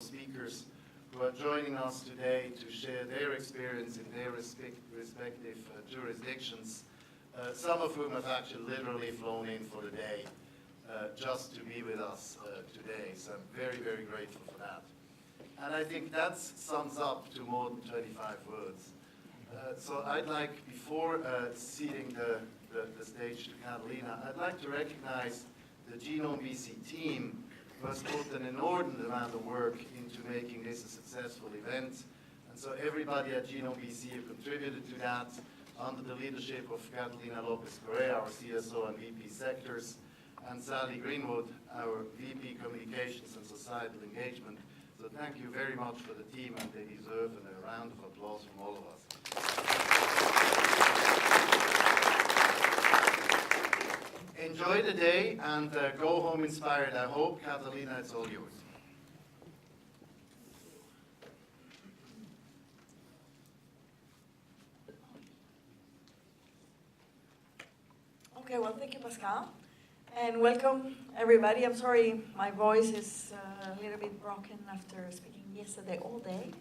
speakers who are joining us today to share their experience in their respective jurisdictions, some of whom have actually literally flown in for the day just to be with us today. So I'm very, very grateful for that. And I think that sums up to more than 25 words. So I'd like, before ceding the stage to Catalina, I'd like to recognize the Genome BC team who has put an inordinate amount of work into making this a successful event. And so everybody at Genome BC who contributed to that under the leadership of Catalina Lopez-Correa, our CSO and VP Sectors, and Sally Greenwood, our VP Communications and Societal Engagement. So thank you very much for the team, and they deserve a round of applause from all of us. Enjoy the day and go home inspired, I hope. Catalina, it's all yours. Okay, well, thank you, Pascal. And welcome, everybody. I'm sorry my voice is a little bit broken after speaking yesterday all day.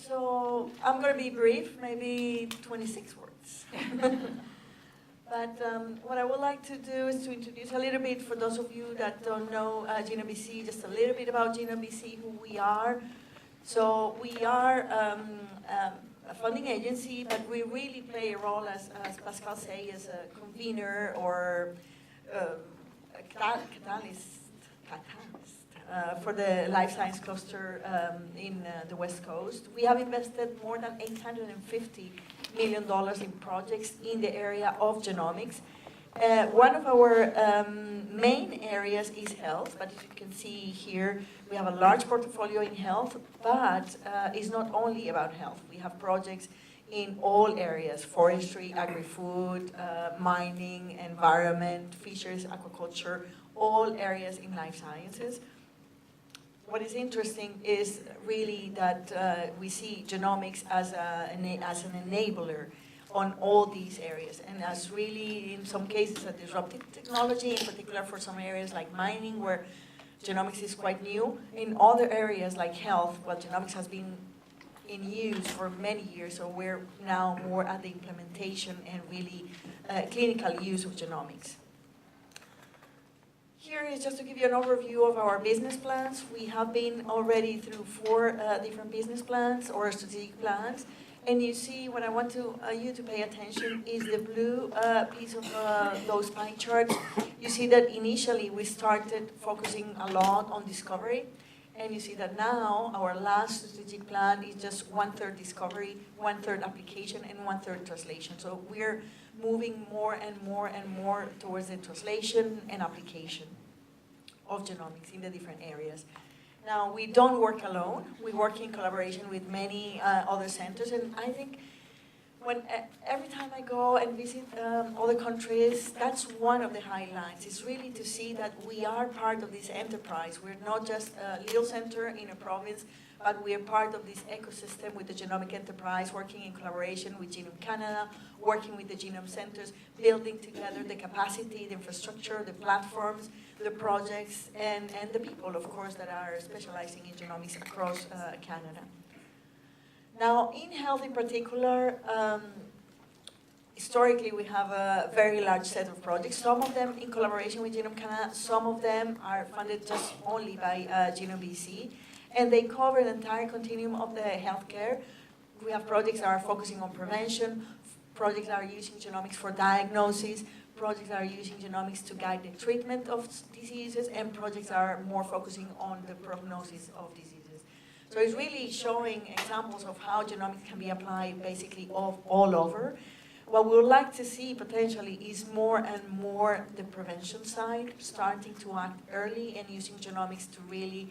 So I'm going to be brief, maybe 26 words. But what I would like to do is to introduce a little bit, for those of you that don't know Genome BC, just a little bit about Genome BC, who we are. So we are a funding agency, but we really play a role, as Pascal said, as a convener or a catalyst for the life science cluster in the West Coast. We have invested more than $850 million in projects in the area of genomics. One of our main areas is health, but as you can see here, we have a large portfolio in health, but it's not only about health. We have projects in all areas: forestry, agri-food, mining, environment, fisheries, aquaculture, all areas in life sciences. What is interesting is really that we see genomics as an enabler on all these areas, and as really, in some cases, a disruptive technology, in particular for some areas like mining, where genomics is quite new. In other areas like health, well, genomics has been in use for many years, so we're now more at the implementation and really clinical use of genomics. Here is just to give you an overview of our business plans. We have been already through 4 different business plans or strategic plans. And you see, what I want you to pay attention is the blue piece of those pie charts. You see that initially we started focusing a lot on discovery. And you see that now our last strategic plan is just 1/3 discovery, 1/3 application, and 1/3 translation. So we're moving more and more and more towards the translation and application of genomics in the different areas. Now, we don't work alone. We work in collaboration with many other centers, and I think every time I go and visit other countries, that's one of the highlights. It's really to see that we are part of this enterprise. We're not just a little center in a province, but we are part of this ecosystem with the genomic enterprise, working in collaboration with Genome Canada, working with the genome centers, building together the capacity, the infrastructure, the platforms, the projects, and the people, of course, that are specializing in genomics across Canada. Now, in health in particular, historically we have a very large set of projects, some of them in collaboration with Genome Canada, some of them are funded just only by Genome BC, and they cover the entire continuum of the healthcare. We have projects that are focusing on prevention, projects that are using genomics for diagnosis, projects that are using genomics to guide the treatment of diseases, and projects that are more focusing on the prognosis of diseases. So it's really showing examples of how genomics can be applied basically all over. What we would like to see potentially is more and more the prevention side, starting to act early and using genomics to really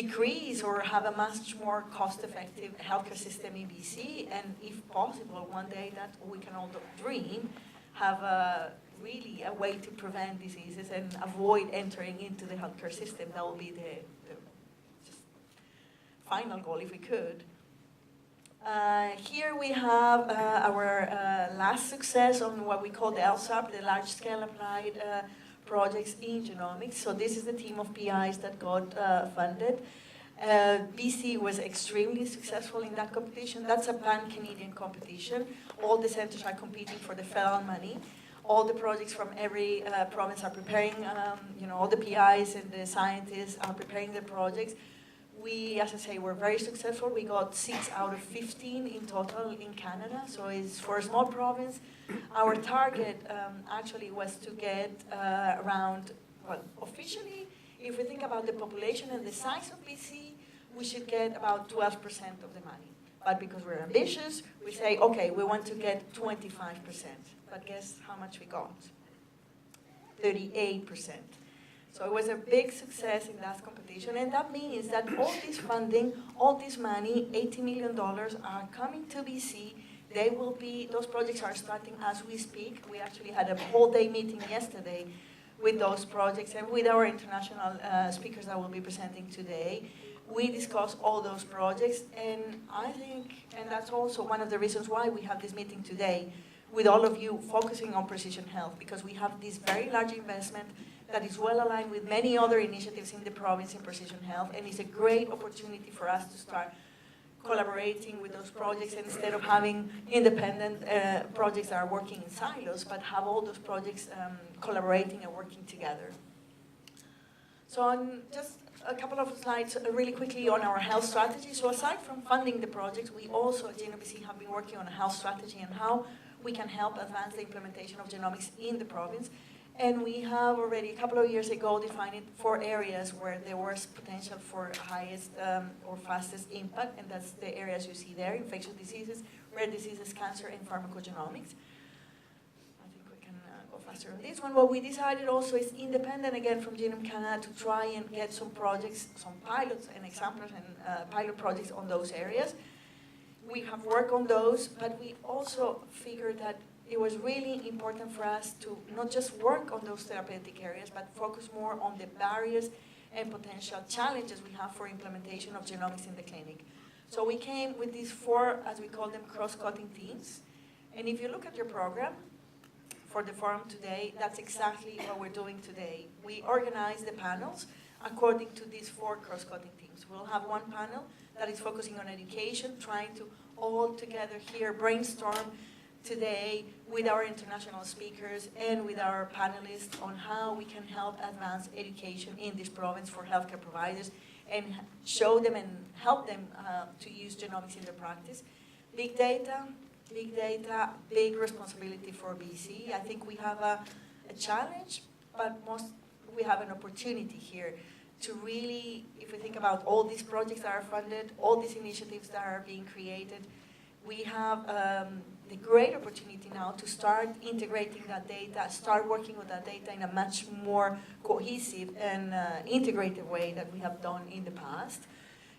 decrease or have a much more cost-effective healthcare system in BC, and if possible, one day that we can all dream, have really a way to prevent diseases and avoid entering into the healthcare system. That will be the just final goal, if we could. Here we have our last success on what we call the LSAP, the large-scale applied projects in genomics. So this is the team of PIs that got funded. BC was extremely successful in that competition. That's a pan-Canadian competition. All the centers are competing for the federal money. All the projects from every province are preparing, all the PIs and the scientists are preparing their projects. We, as I say, were very successful. We got 6 out of 15 in total in Canada, so it's for a small province. Our target actually was to get officially, if we think about the population and the size of BC, we should get about 12% of the money. But because we're ambitious, we say, okay, we want to get 25%. But guess how much we got? 38%. So it was a big success in that competition, and that means that all this funding, all this money, $80 million, are coming to BC. Those projects are starting as we speak. We actually had a whole day meeting yesterday with those projects and with our international speakers that will be presenting today. We discussed all those projects, and I think, and that's also one of the reasons why we have this meeting today with all of you focusing on precision health, because we have this very large investment that is well aligned with many other initiatives in the province in precision health, and it's a great opportunity for us to start collaborating with those projects instead of having independent projects that are working in silos, but have all those projects collaborating and working together. So on just a couple of slides really quickly on our health strategy. So aside from funding the projects, we also at GNBC have been working on a health strategy and how we can help advance the implementation of genomics in the province. And we have already, a couple of years ago, defined 4 areas where there was potential for highest or fastest impact, and that's the areas you see there: infectious diseases, rare diseases, cancer, and pharmacogenomics. I think we can go faster on this one. What we decided also is, independent again from Genome Canada, to try and get some projects, some pilots and examples and pilot projects on those areas. We have worked on those, but we also figured that it was really important for us to not just work on those therapeutic areas, but focus more on the barriers and potential challenges we have for implementation of genomics in the clinic. So we came with these 4, as we call them, cross-cutting themes. And if you look at your program for the forum today, that's exactly what we're doing today. We organize the panels according to these 4 cross-cutting themes. We'll have one panel that is focusing on education, trying to all together here brainstorm today with our international speakers and with our panelists on how we can help advance education in this province for healthcare providers and show them and help them to use genomics in their practice. Big data, big responsibility for BC. I think we have a challenge, but we have an opportunity here to really, if we think about all these projects that are funded, all these initiatives that are being created, we have the great opportunity now to start integrating that data, start working with that data in a much more cohesive and integrated way that we have done in the past.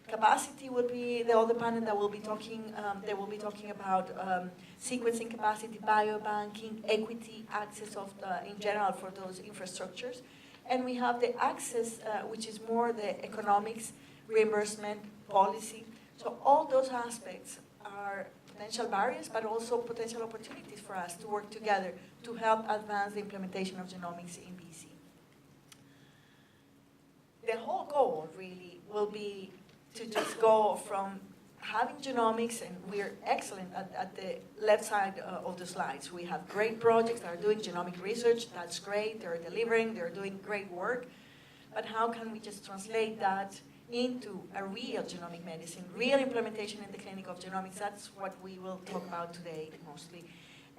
Capacity will be the other panel that will be talking. They will be talking about sequencing capacity, biobanking, equity, access of in general for those infrastructures. And we have the access, which is more the economics, reimbursement, policy. So all those aspects are potential barriers, but also potential opportunities for us to work together to help advance the implementation of genomics in BC. The whole goal really will be to just go from having genomics, and we're excellent at the left side of the slides. We have great projects that are doing genomic research. That's great. They're delivering. They're doing great work. But how can we just translate that into a real genomic medicine, real implementation in the clinic of genomics? That's what we will talk about today mostly.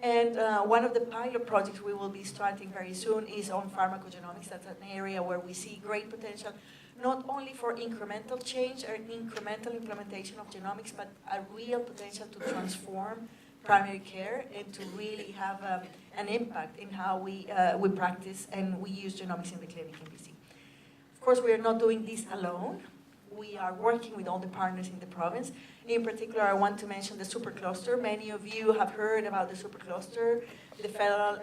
And one of the pilot projects we will be starting very soon is on pharmacogenomics. That's an area where we see great potential, not only for incremental change or incremental implementation of genomics, but a real potential to transform primary care and to really have an impact in how we practice and we use genomics in the clinic in BC. Of course, we are not doing this alone. We are working with all the partners in the province. In particular, I want to mention the supercluster. Many of you have heard about the supercluster. The federal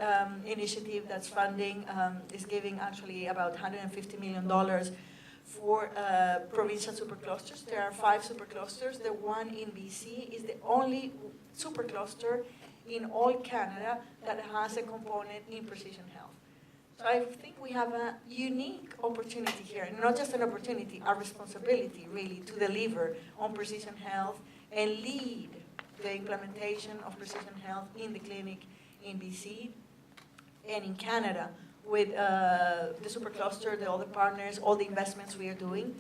initiative that's funding is giving actually about $150 million for provincial superclusters. There are 5 superclusters. The one in BC is the only supercluster in all Canada that has a component in precision health. So I think we have a unique opportunity here, and not just an opportunity, a responsibility really to deliver on precision health and lead the implementation of precision health in the clinic in BC and in Canada with the supercluster, the other partners, all the investments we are doing.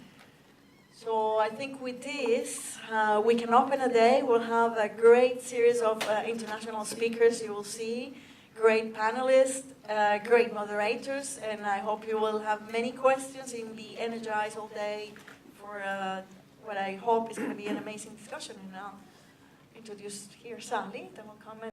So I think with this, we can open a day. We'll have a great series of international speakers you will see, great panelists, great moderators, and I hope you will have many questions and be energized all day for what I hope is going to be an amazing discussion. And I'll introduce here Sally, that will comment.